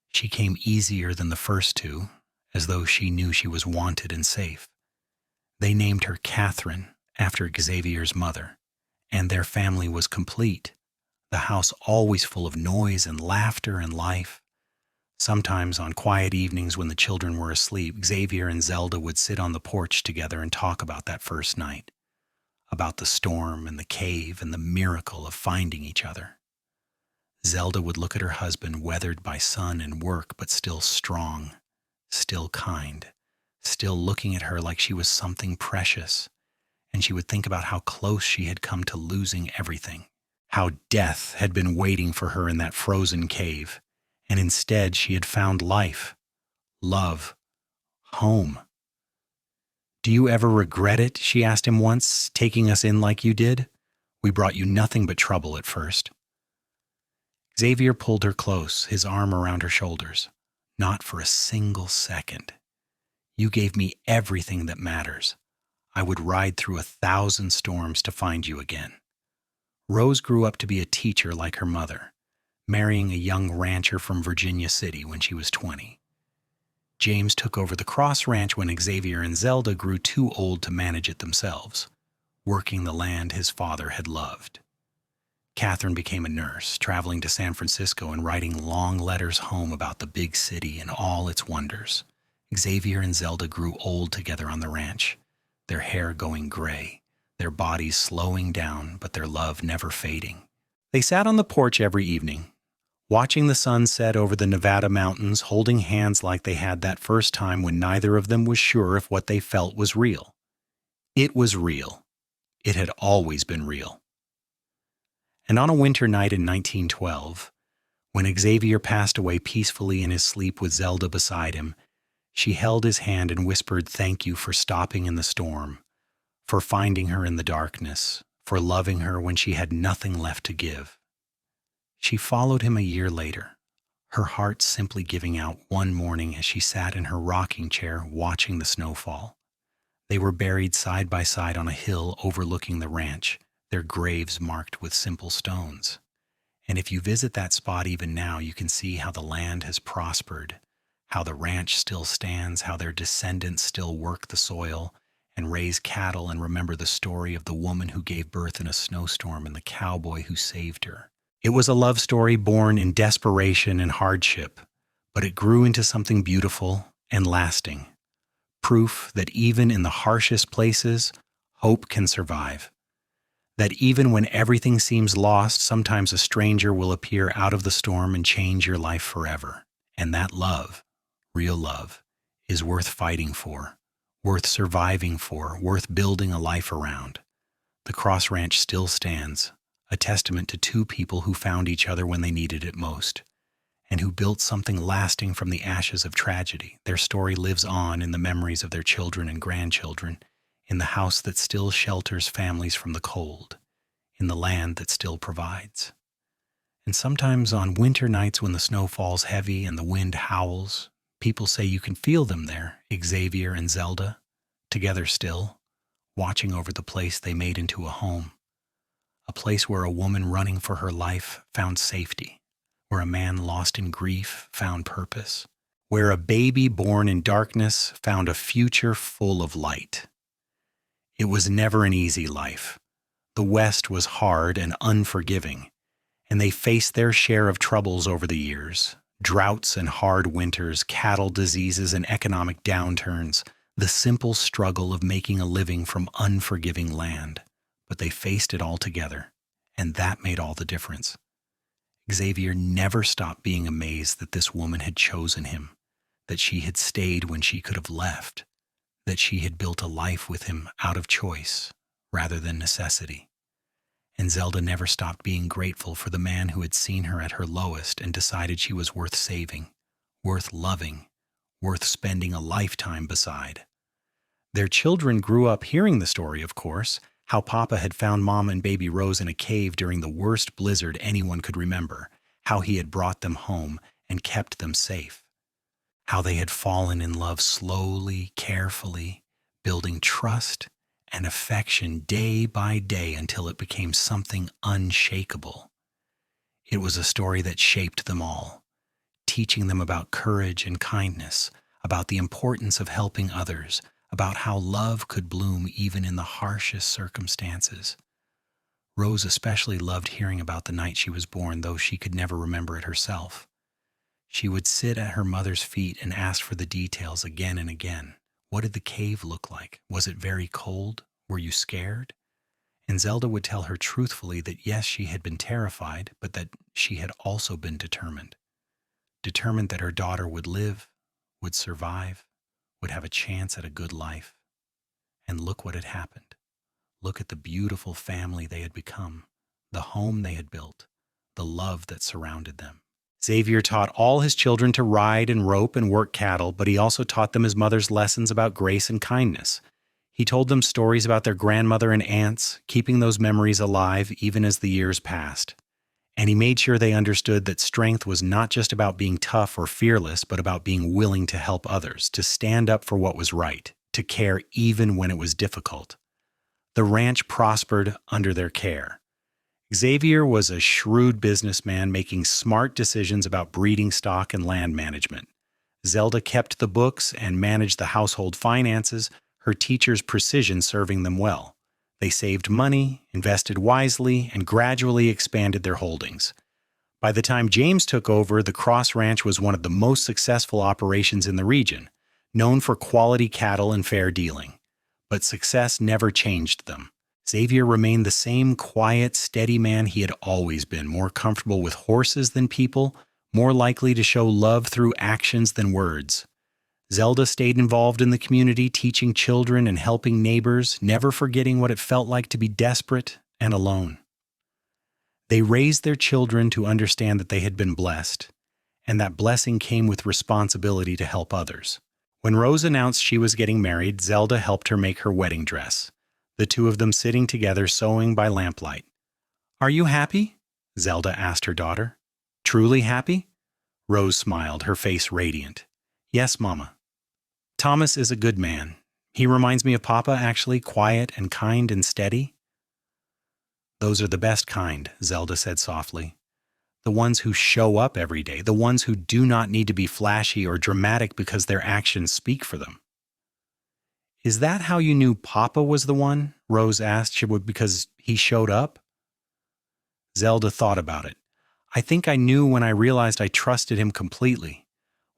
Speaker 1: She came easier than the first two, as though she knew she was wanted and safe. They named her Catherine, after Xavier's mother, and their family was complete, the house always full of noise and laughter and life. Sometimes on quiet evenings when the children were asleep, Xavier and Zelda would sit on the porch together and talk about that first night, about the storm and the cave and the miracle of finding each other. Zelda would look at her husband, weathered by sun and work, but still strong, still kind, still looking at her like she was something precious. And she would think about how close she had come to losing everything, how death had been waiting for her in that frozen cave, and instead she had found life, love, home. "Do you ever regret it?" she asked him once, "taking us in like you did? We brought you nothing but trouble at first." Xavier pulled her close, his arm around her shoulders. "Not for a single second. You gave me everything that matters. I would ride through 1,000 storms to find you again." Rose grew up to be a teacher like her mother, marrying a young rancher from Virginia City when she was 20. James took over the Cross Ranch when Xavier and Zelda grew too old to manage it themselves, working the land his father had loved. Catherine became a nurse, traveling to San Francisco and writing long letters home about the big city and all its wonders. Xavier and Zelda grew old together on the ranch, their hair going gray, their bodies slowing down, but their love never fading. They sat on the porch every evening, watching the sun set over the Nevada mountains, holding hands like they had that first time when neither of them was sure if what they felt was real. It was real. It had always been real. And on a winter night in 1912, when Xavier passed away peacefully in his sleep with Zelda beside him, she held his hand and whispered thank you for stopping in the storm, for finding her in the darkness, for loving her when she had nothing left to give. She followed him a year later, her heart simply giving out one morning as she sat in her rocking chair watching the snowfall. They were buried side by side on a hill overlooking the ranch, their graves marked with simple stones. And if you visit that spot even now, you can see how the land has prospered, how the ranch still stands, how their descendants still work the soil and raise cattle and remember the story of the woman who gave birth in a snowstorm and the cowboy who saved her. It was a love story born in desperation and hardship, but it grew into something beautiful and lasting. Proof that even in the harshest places, hope can survive. That even when everything seems lost, sometimes a stranger will appear out of the storm and change your life forever. And that love, real love, is worth fighting for, worth surviving for, worth building a life around. The Cross Ranch still stands, a testament to two people who found each other when they needed it most, and who built something lasting from the ashes of tragedy. Their story lives on in the memories of their children and grandchildren, in the house that still shelters families from the cold, in the land that still provides. And sometimes on winter nights when the snow falls heavy and the wind howls, people say you can feel them there, Xavier and Zelda, together still, watching over the place they made into a home. A place where a woman running for her life found safety, where a man lost in grief found purpose, where a baby born in darkness found a future full of light. It was never an easy life. The West was hard and unforgiving, and they faced their share of troubles over the years. Droughts and hard winters, cattle diseases and economic downturns, the simple struggle of making a living from unforgiving land. But they faced it all together, and that made all the difference. Xavier never stopped being amazed that this woman had chosen him, that she had stayed when she could have left, that she had built a life with him out of choice rather than necessity. And Zelda never stopped being grateful for the man who had seen her at her lowest and decided she was worth saving, worth loving, worth spending a lifetime beside. Their children grew up hearing the story, of course, how Papa had found Mom and baby Rose in a cave during the worst blizzard anyone could remember, how he had brought them home and kept them safe, how they had fallen in love slowly, carefully, building trust and affection day by day until it became something unshakable. It was a story that shaped them all, teaching them about courage and kindness, about the importance of helping others, about how love could bloom even in the harshest circumstances. Rose especially loved hearing about the night she was born, though she could never remember it herself. She would sit at her mother's feet and ask for the details again and again. What did the cave look like? Was it very cold? Were you scared? And Zelda would tell her truthfully that yes, she had been terrified, but that she had also been determined. Determined that her daughter would live, would survive, would have a chance at a good life. And look what had happened. Look at the beautiful family they had become, the home they had built, the love that surrounded them. Xavier taught all his children to ride and rope and work cattle, but he also taught them his mother's lessons about grace and kindness. He told them stories about their grandmother and aunts, keeping those memories alive even as the years passed. And he made sure they understood that strength was not just about being tough or fearless, but about being willing to help others, to stand up for what was right, to care even when it was difficult. The ranch prospered under their care. Xavier was a shrewd businessman making smart decisions about breeding stock and land management. Zelda kept the books and managed the household finances, her teacher's precision serving them well. They saved money, invested wisely, and gradually expanded their holdings. By the time James took over, the Cross Ranch was one of the most successful operations in the region, known for quality cattle and fair dealing. But success never changed them. Xavier remained the same quiet, steady man he had always been, more comfortable with horses than people, more likely to show love through actions than words. Zelda stayed involved in the community, teaching children and helping neighbors, never forgetting what it felt like to be desperate and alone. They raised their children to understand that they had been blessed, and that blessing came with responsibility to help others. When Rose announced she was getting married, Zelda helped her make her wedding dress, the two of them sitting together sewing by lamplight. "Are you happy?" Zelda asked her daughter. "Truly happy?" Rose smiled, her face radiant. "Yes, Mama. Thomas is a good man. He reminds me of Papa, actually, quiet and kind and steady." "Those are the best kind," Zelda said softly. "The ones who show up every day, the ones who do not need to be flashy or dramatic because their actions speak for them." "Is that how you knew Papa was the one?" Rose asked. "Because he showed up?" Zelda thought about it. "I think I knew when I realized I trusted him completely.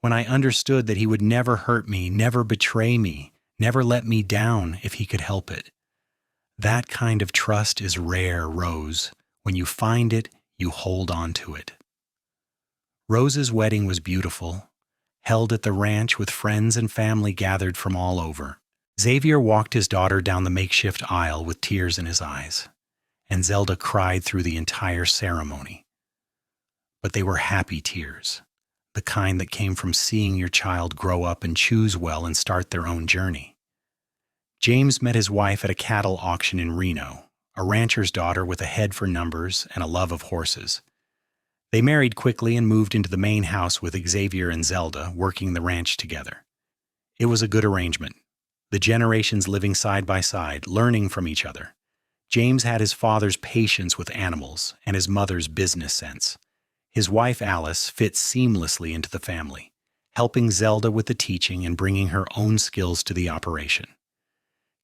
Speaker 1: When I understood that he would never hurt me, never betray me, never let me down if he could help it. That kind of trust is rare, Rose. When you find it, you hold on to it." Rose's wedding was beautiful, held at the ranch with friends and family gathered from all over. Xavier walked his daughter down the makeshift aisle with tears in his eyes, and Zelda cried through the entire ceremony. But they were happy tears, the kind that came from seeing your child grow up and choose well and start their own journey. James met his wife at a cattle auction in Reno, a rancher's daughter with a head for numbers and a love of horses. They married quickly and moved into the main house with Xavier and Zelda, working the ranch together. It was a good arrangement, the generations living side by side, learning from each other. James had his father's patience with animals and his mother's business sense. His wife, Alice, fit seamlessly into the family, helping Zelda with the teaching and bringing her own skills to the operation.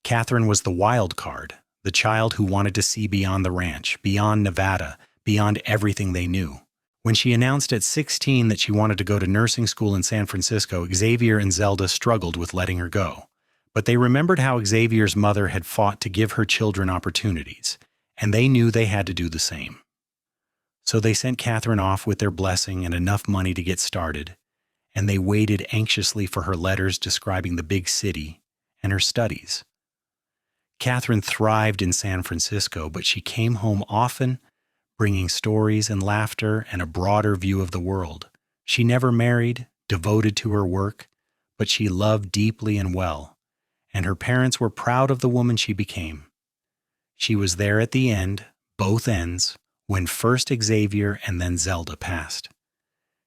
Speaker 1: Catherine was the wild card, the child who wanted to see beyond the ranch, beyond Nevada, beyond everything they knew. When she announced at 16 that she wanted to go to nursing school in San Francisco, Xavier and Zelda struggled with letting her go. But they remembered how Xavier's mother had fought to give her children opportunities, and they knew they had to do the same. So they sent Catherine off with their blessing and enough money to get started, and they waited anxiously for her letters describing the big city and her studies. Catherine thrived in San Francisco, but she came home often, bringing stories and laughter and a broader view of the world. She never married, devoted to her work, but she loved deeply and well, and her parents were proud of the woman she became. She was there at the end, both ends, when first Xavier and then Zelda passed.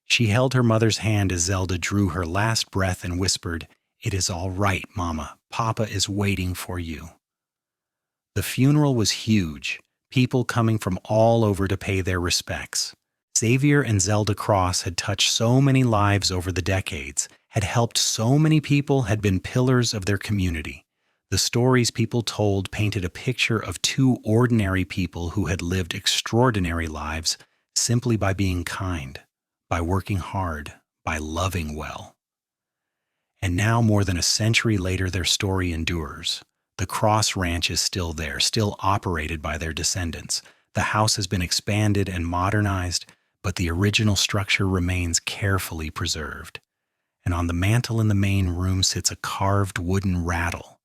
Speaker 1: She held her mother's hand as Zelda drew her last breath and whispered, "It is all right, Mama. Papa is waiting for you." The funeral was huge, people coming from all over to pay their respects. Xavier and Zelda Cross had touched so many lives over the decades, had helped so many people, had been pillars of their community. The stories people told painted a picture of two ordinary people who had lived extraordinary lives simply by being kind, by working hard, by loving well. And now, more than a century later, their story endures. The Cross Ranch is still there, still operated by their descendants. The house has been expanded and modernized, but the original structure remains carefully preserved. And on the mantel in the main room sits a carved wooden rattle,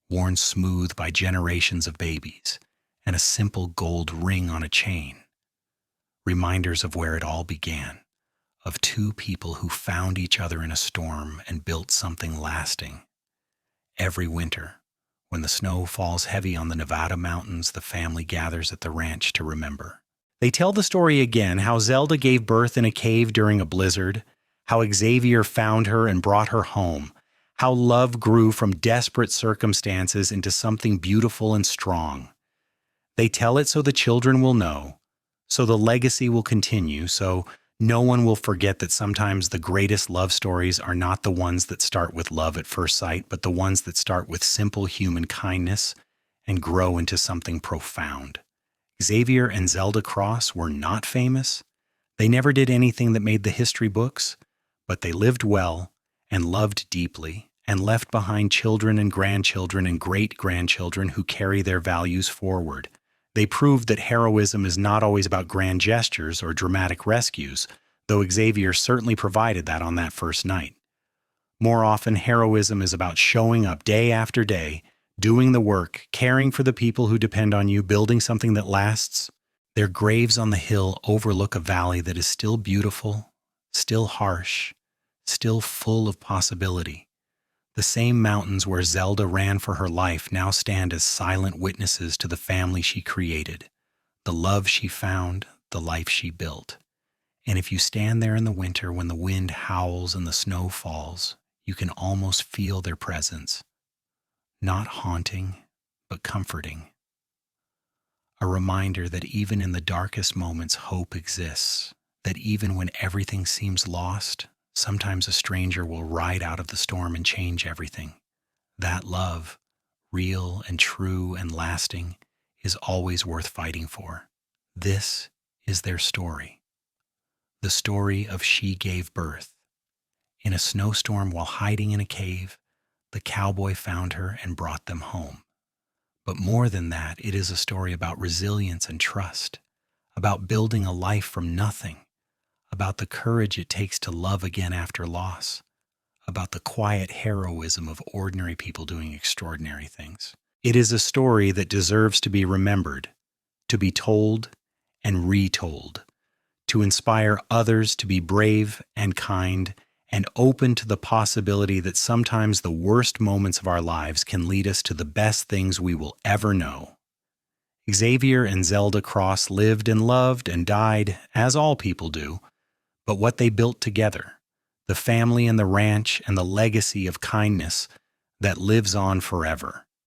Speaker 1: worn smooth by generations of babies, and a simple gold ring on a chain. Reminders of where it all began, of two people who found each other in a storm and built something lasting. Every winter, when the snow falls heavy on the Nevada mountains, the family gathers at the ranch to remember. They tell the story again, how Zelda gave birth in a cave during a blizzard, how Xavier found her and brought her home, how love grew from desperate circumstances into something beautiful and strong. They tell it so the children will know, so the legacy will continue, so no one will forget that sometimes the greatest love stories are not the ones that start with love at first sight, but the ones that start with simple human kindness and grow into something profound. Xavier and Zelda Cross were not famous. They never did anything that made the history books, but they lived well and loved deeply and left behind children and grandchildren and great-grandchildren who carry their values forward. They proved that heroism is not always about grand gestures or dramatic rescues, though Xavier certainly provided that on that first night. More often, heroism is about showing up day after day, doing the work, caring for the people who depend on you, building something that lasts. Their graves on the hill overlook a valley that is still beautiful, still harsh, still full of possibility. The same mountains where Zelda ran for her life now stand as silent witnesses to the family she created, the love she found, the life she built. And if you stand there in the winter when the wind howls and the snow falls, you can almost feel their presence. Not haunting, but comforting. A reminder that even in the darkest moments, hope exists, that even when everything seems lost, sometimes a stranger will ride out of the storm and change everything. That love, real and true and lasting, is always worth fighting for. This is their story. The story of She Gave Birth. In a snowstorm while hiding in a cave, the cowboy found her and brought them home. But more than that, it is a story about resilience and trust, about building a life from nothing, about the courage it takes to love again after loss, about the quiet heroism of ordinary people doing extraordinary things. It is a story that deserves to be remembered, to be told and retold, to inspire others to be brave and kind and open to the possibility that sometimes the worst moments of our lives can lead us to the best things we will ever know. Xavier and Zelda Cross lived and loved and died, as all people do, but what they built together, the family and the ranch and the legacy of kindness that lives on forever.